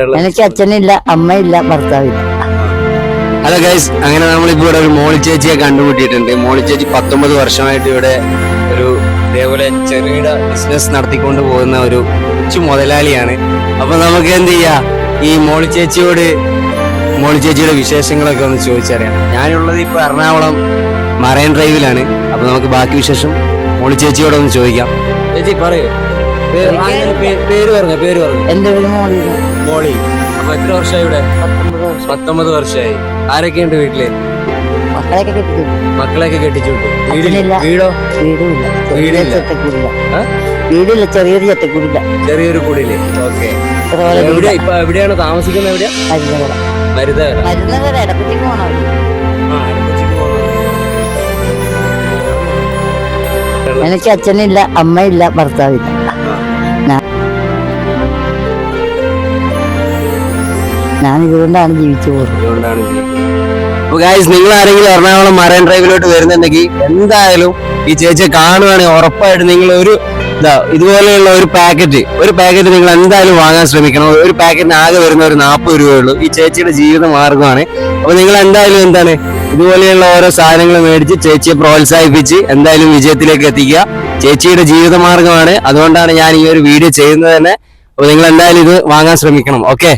എനിക്ക് അച്ഛനില്ല, അമ്മയില്ല, ഭർത്താവില്ല. ഹലോ ഗൈസ്, അങ്ങനെ നമ്മളിപ്പോ ഇവിടെ ഒരു മോളി ചേച്ചിയെ കണ്ടുമുട്ടിയിട്ടുണ്ട്. മോളി ചേച്ചി 19 വർഷമായിട്ട് ഇവിടെ ഒരു ഇതേപോലെ ചെറുകിട ബിസിനസ് നടത്തിക്കൊണ്ട് പോകുന്ന ഒരു കൊച്ചു മുതലാളിയാണ്. അപ്പൊ നമുക്ക് എന്ത് ചെയ്യാ, ഈ മോളി ചേച്ചിയുടെ വിശേഷങ്ങളൊക്കെ ഒന്ന് ചോദിച്ചറിയാം. ഞാനുള്ളത് ഇപ്പൊ എറണാകുളം മറൈൻ ഡ്രൈവിലാണ്. അപ്പൊ നമുക്ക് ബാക്കി വിശേഷം മോളി ചേച്ചിയോട് ഒന്ന് ചോദിക്കാം. ചേച്ചി പറയൂ, പേര് പറഞ്ഞു. എന്റെ പേര് മോളി. അപ്പൊ എത്ര വർഷമായി ഇവിടെ? 19 വർഷമായി. ആരൊക്കെയുണ്ട് വീട്ടില്? മക്കളെയൊക്കെ കെട്ടിച്ചു വിട്ടു. വീടോ? വീടില്ല, ചെറിയൊരു ചട്ടക്കൂടില്ല. ചെറിയൊരു കുടില്. ഓക്കെ. ഇപ്പൊ എവിടെയാണ് താമസിക്കുന്നത്? എവിടെയാ? മരുതകര. ഇടപ്പറ്റിക്ക് പോണോ? എനിക്ക് അച്ഛനില്ല, അമ്മയില്ല, ഭർത്താവില്ല. ഞാൻ ഇതുകൊണ്ടാണ് ജീവിച്ചു പോകുന്നത്. നിങ്ങൾ ആരെങ്കിലും എറണാകുളം മറൈൻ ഡ്രൈവിലോട്ട് വരുന്നുണ്ടെങ്കിൽ എന്തായാലും ഈ ചേച്ചിയെ കാണുവാണെങ്കിൽ ഉറപ്പായിട്ട് നിങ്ങൾ ഇതുപോലെയുള്ള ഒരു പാക്കറ്റ് നിങ്ങൾ എന്തായാലും വാങ്ങാൻ ശ്രമിക്കണം. ഒരു പാക്കറ്റിന് ആകെ വരുന്ന ഒരു 40 രൂപയുള്ളൂ. ഈ ചേച്ചിയുടെ ജീവിത മാർഗമാണ്. അപ്പൊ നിങ്ങൾ എന്തായാലും ഇതുപോലെയുള്ള ഓരോ സാധനങ്ങൾ മേടിച്ച് ചേച്ചിയെ പ്രോത്സാഹിപ്പിച്ച് എന്തായാലും വിജയത്തിലേക്ക് എത്തിക്കുക. ചേച്ചിയുടെ ജീവിത മാർഗമാണ്. അതുകൊണ്ടാണ് ഞാൻ ഈ ഒരു വീഡിയോ ചെയ്യുന്നത് തന്നെ. അപ്പൊ നിങ്ങൾ എന്തായാലും ഇത് വാങ്ങാൻ ശ്രമിക്കണം. ഓക്കെ.